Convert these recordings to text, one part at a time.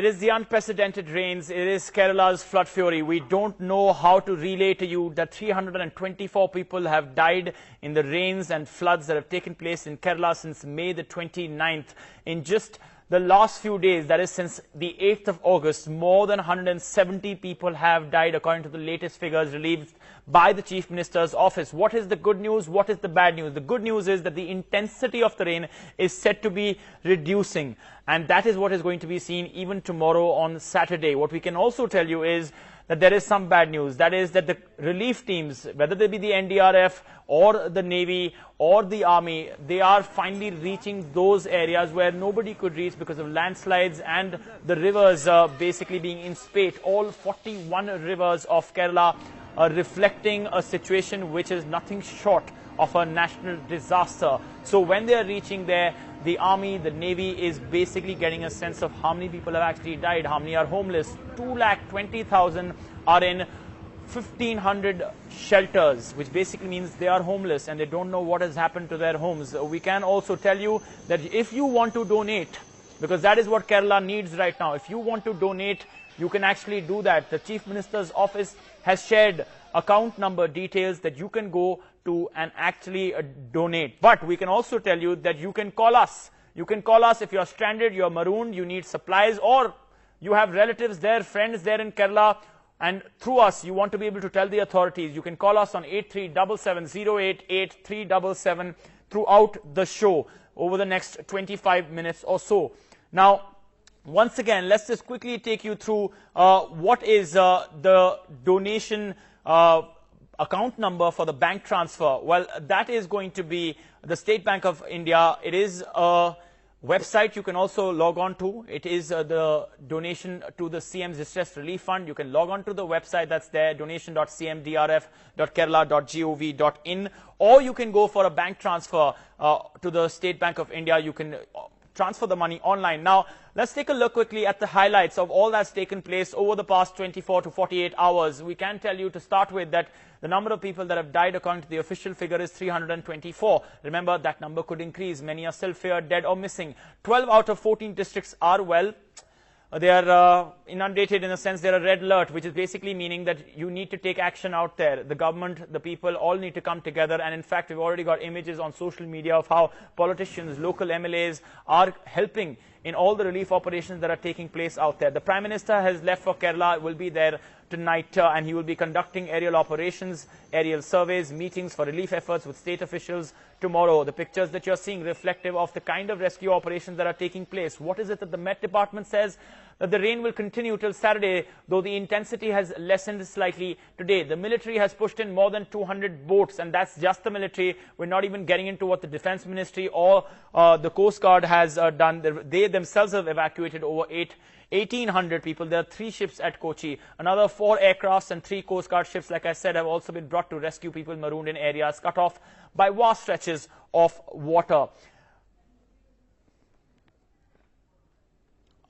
It is the unprecedented rains. It is Kerala's flood fury. We don't know how to relay to you that 324 people have died in the rains and floods that have taken place in Kerala since May the 29th. In just the last few days, that is since the 8th of August, more than 170 people have died according to the latest figures released by the Chief Minister's office. What is the good news? What is the bad news? The good news is that the intensity of the rain is set to be reducing, and that is what is going to be seen even tomorrow on Saturday. What we can also tell you is that there is some bad news. That is that the relief teams, whether they be the NDRF or the Navy or the Army, they are finally reaching those areas where nobody could reach because of landslides and the rivers basically being in spate. All 41 rivers of Kerala are reflecting a situation which is nothing short of a national disaster. So when they are reaching there, the Army, the Navy is basically getting a sense of how many people have actually died, how many are homeless. 220,000 are in 1,500 shelters, which basically means they are homeless and they don't know what has happened to their homes. We can also tell you that if you want to donate, because that is what Kerala needs right now, if you want to donate, you can actually do that. The Chief Minister's office has shared account number details that you can go to and actually donate. But we can also tell you that you can call us. You can call us if you're stranded, you're marooned, you need supplies, or you have relatives there, friends there in Kerala, and through us you want to be able to tell the authorities. You can call us on 8377088377 throughout the show over the next 25 minutes or so. Now, once again, let's just quickly take you through what is the donation account number for the bank transfer. Well, that is going to be the State Bank of India. It is a website you can also log on to. It is the donation to the CM's Distress Relief Fund. You can log on to the website that's there, donation.cmdrf.kerala.gov.in, or you can go for a bank transfer to the State Bank of India. You can transfer the money online. Now, let's take a look quickly at the highlights of all that's taken place over the past 24 to 48 hours. We can tell you to start with that the number of people that have died according to the official figure is 324. Remember, that number could increase. Many are still feared dead or missing. 12 out of 14 districts are well. They are inundated in a sense. They're a red alert, which is basically meaning that you need to take action out there. The government, the people all need to come together. And in fact, we've already got images on social media of how politicians, local MLAs are helping in all the relief operations that are taking place out there. The Prime Minister has left for Kerala, will be there tonight, and he will be conducting aerial operations, aerial surveys, meetings for relief efforts with state officials tomorrow. The pictures that you're seeing reflective of the kind of rescue operations that are taking place. What is it that the Met Department says? That the rain will continue till Saturday, though the intensity has lessened slightly today. The military has pushed in more than 200 boats, and that's just the military. We're not even getting into what the Defense Ministry or the Coast Guard has done. They themselves have evacuated over 1,800 people. There are 3 ships at Kochi. Another 4 aircrafts and 3 Coast Guard ships, like I said, have also been brought to rescue people marooned in areas cut off by vast stretches of water.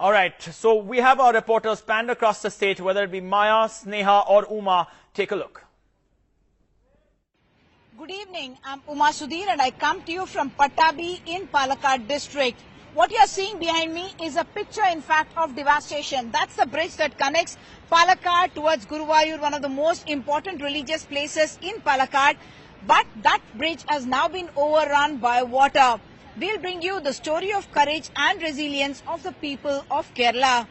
All right, so we have our reporters panned across the state, whether it be Maya, Sneha or Uma. Take a look. Good evening, I'm Uma Sudhir and I come to you from Pattabi in Palakkad district. What you are seeing behind me is a picture, in fact, of devastation. That's the bridge that connects Palakkad towards Guruvayur, one of the most important religious places in Palakkad. But that bridge has now been overrun by water. We'll bring you the story of courage and resilience of the people of Kerala.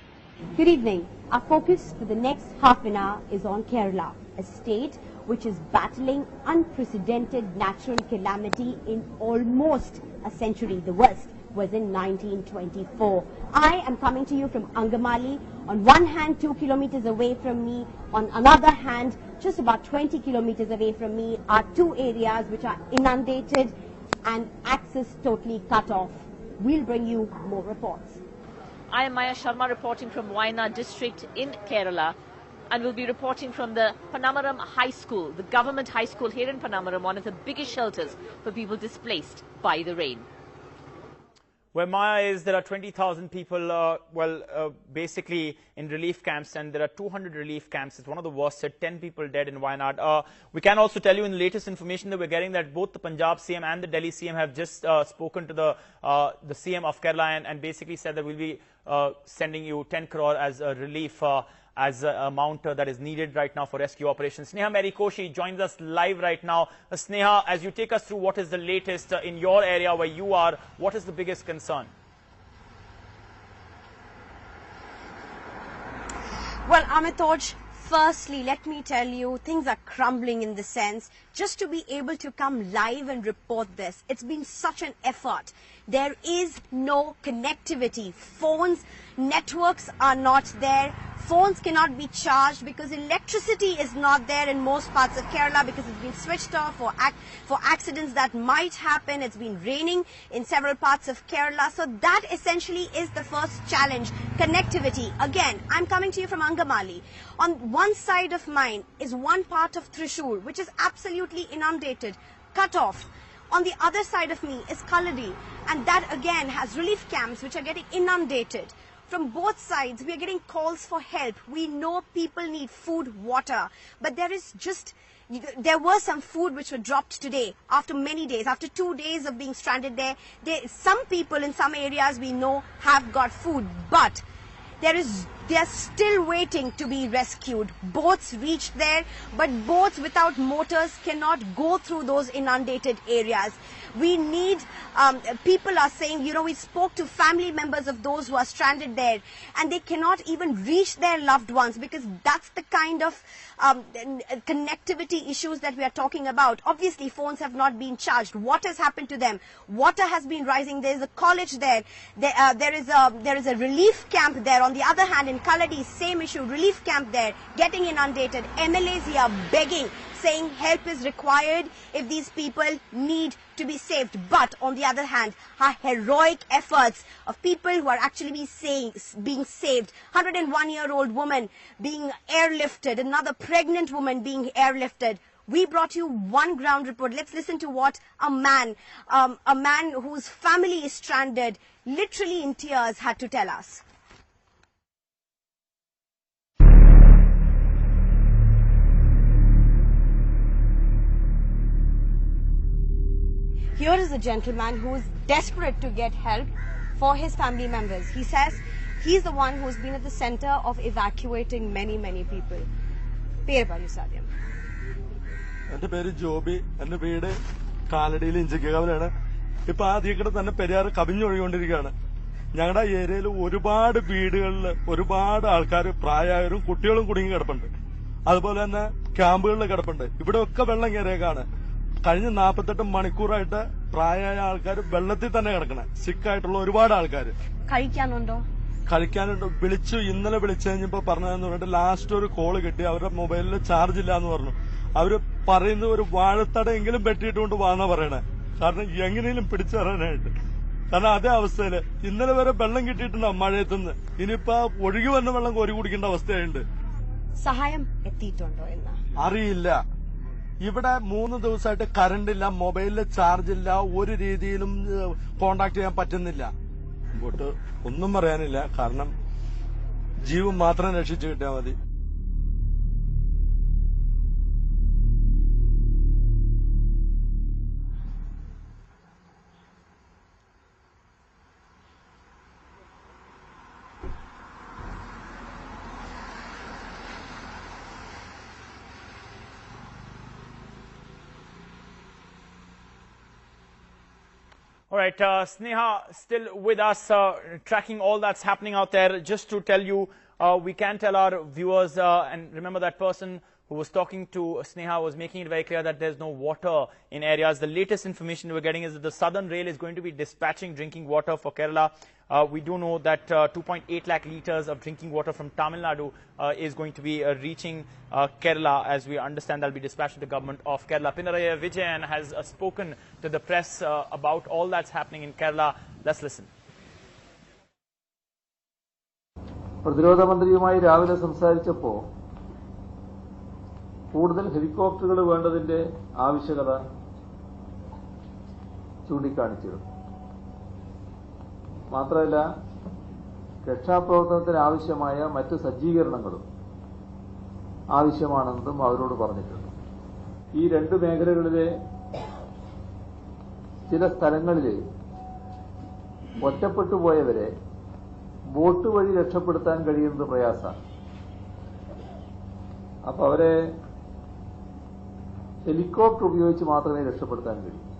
Good evening. Our focus for the next half an hour is on Kerala, a state which is battling unprecedented natural calamity in almost a century. The worst was in 1924. I am coming to you from Angamali. On one hand, 2 kilometers away from me. On another hand, just about 20 kilometers away from me are 2 areas which are inundated and access totally cut off. We'll bring you more reports. I am Maya Sharma reporting from Wayanad district in Kerala, and we'll be reporting from the Panamaram High School, the government high school here in Panamaram, one of the biggest shelters for people displaced by the rain. Where Maya is, there are 20,000 people, basically in relief camps, and there are 200 relief camps. It's one of the worst. 10 people dead in Wayanad. We can also tell you in the latest information that we're getting that both the Punjab CM and the Delhi CM have just spoken to the CM of Kerala and basically said that we'll be sending you 10 crore as a relief as an amount that is needed right now for rescue operations. Sneha Merikoshi joins us live right now. Sneha, as you take us through what is the latest in your area where you are, what is the biggest concern? Well, Amitoj, firstly, let me tell you, things are crumbling in the sense, just to be able to come live and report this, it's been such an effort. There is no connectivity. Phones, networks are not there. Phones cannot be charged because electricity is not there in most parts of Kerala because it's been switched off for accidents that might happen. It's been raining in several parts of Kerala. So that essentially is the first challenge, connectivity. Again, I'm coming to you from Angamali. On one side of mine is one part of Thrissur, which is absolutely inundated, cut off. On the other side of me is Kaladi, and that again has relief camps which are getting inundated. From both sides, we are getting calls for help. We know people need food, water, but there was some food which were dropped today after many days, after 2 days of being stranded there. Some people in some areas we know have got food, but they are still waiting to be rescued. Boats reached there, but boats without motors cannot go through those inundated areas. We need, people are saying, we spoke to family members of those who are stranded there, and they cannot even reach their loved ones because that's the kind of connectivity issues that we are talking about. Obviously, phones have not been charged. What has happened to them? Water has been rising. There is a college there. There is a relief camp there. On the other hand, in Kaladi, same issue, relief camp there, getting inundated. MLAs here begging, saying help is required if these people need to be saved. But on the other hand, our heroic efforts of people who are actually being saved. 101-year-old woman being airlifted, another pregnant woman being airlifted. We brought you one ground report. Let's listen to what a man whose family is stranded, literally in tears, had to tell us. Here is a gentleman who is desperate to get help for his family members. He says he's the one who's been at the center of evacuating many, many people. Peru Paru Sadyam. എന്റെ പേര് ജോബി. എന്റെ വീട് കാലടിയിൽ ഇഞ്ചിക്കകവലാണ്. ഇപ്പൊ ആദ്യക്കിടെ തന്നെ പെരിയാർ കവിഞ്ഞൊഴുകിക്കൊണ്ടിരിക്കുകയാണ്. ഞങ്ങളുടെ ഏരിയയിൽ ഒരുപാട് വീടുകളിൽ ഒരുപാട് ആൾക്കാർ, പ്രായമായവരും കുട്ടികളും കുടുങ്ങി കിടപ്പുണ്ട്. അതുപോലെ തന്നെ ക്യാമ്പുകളിൽ കിടപ്പുണ്ട്. ഇവിടെയൊക്കെ വെള്ളം കയറിയേക്കാണ്. കഴിഞ്ഞ 48 മണിക്കൂറായിട്ട് പ്രായമായ ആൾക്കാർ വെള്ളത്തിൽ തന്നെ കിടക്കണേ. സിക്കായിട്ടുള്ള ഒരുപാട് ആൾക്കാർ. കഴിക്കാനുണ്ട്. ഇന്നലെ വിളിച്ചു കഴിഞ്ഞപ്പോ പറഞ്ഞതെന്ന് പറഞ്ഞിട്ട് ലാസ്റ്റ് ഒരു കോള് കിട്ടി. അവരുടെ മൊബൈലിൽ ചാർജ് ഇല്ല എന്ന് പറഞ്ഞു. അവര് പറയുന്ന ഒരു വാഴത്തടയെങ്കിലും വെട്ടിയിട്ടുകൊണ്ട് വാന്നാ പറയണേ. കാരണം എങ്ങനെയും പിടിച്ചു തരാനായിട്ട്. കാരണം അതേ അവസ്ഥയില് ഇന്നലെ വരെ വെള്ളം കിട്ടിയിട്ടുണ്ടാവും മഴയത്തുനിന്ന്. ഇനിയിപ്പോ ഒഴുകി വന്ന വെള്ളം കോരി കുടിക്കേണ്ട അവസ്ഥയുണ്ട്. സഹായം എത്തിയിട്ടുണ്ടോ എന്ന് അറിയില്ല. ഇവിടെ 3 ദിവസമായിട്ട് കറണ്ട് ഇല്ല, മൊബൈലിൽ ചാർജ് ഇല്ല, ഒരു രീതിയിലും കോണ്ടാക്ട് ചെയ്യാൻ പറ്റുന്നില്ല. ഇങ്ങോട്ട് ഒന്നും പറയാനില്ല. കാരണം ജീവൻ മാത്രം രക്ഷിച്ചു കിട്ടിയാൽ മതി. All right, Sneha, still with us, tracking all that's happening out there. Just to tell you, we can tell our viewers, and remember that person who was talking to Sneha was making it very clear that there's no water in areas. The latest information we're getting is that the Southern Rail is going to be dispatching drinking water for Kerala. We do know that 2.8 lakh litres of drinking water from Tamil Nadu is going to be reaching Kerala. As we understand, that will be dispatched to the government of Kerala. Pinarayi Vijayan has spoken to the press about all that's happening in Kerala. Let's listen. പ്രതിരോധ മന്ത്രിയുമായി രാവിലെ സംസാരിച്ചപ്പോൾ കൂടുതൽ ഹെലികോപ്റ്ററുകൾ വേണ്ടതിന്റെ ആവശ്യകത ചൂണ്ടിക്കാണിച്ചിരുന്നു. മാത്രമല്ല, രക്ഷാപ്രവർത്തനത്തിന് ആവശ്യമായ മറ്റ് സജ്ജീകരണങ്ങളും ആവശ്യമാണെന്നും അവരോട് പറഞ്ഞിട്ടുണ്ട്. ഈ 2 മേഖലകളിലെ ചില സ്ഥലങ്ങളിൽ ഒറ്റപ്പെട്ടുപോയവരെ ബോട്ട് വഴി രക്ഷപ്പെടുത്താൻ കഴിയുന്നത് പ്രയാസമാണ്. അപ്പൊ അവരെ ഹെലികോപ്റ്റർ ഉപയോഗിച്ച് മാത്രമേ രക്ഷപ്പെടുത്താൻ കഴിയൂ.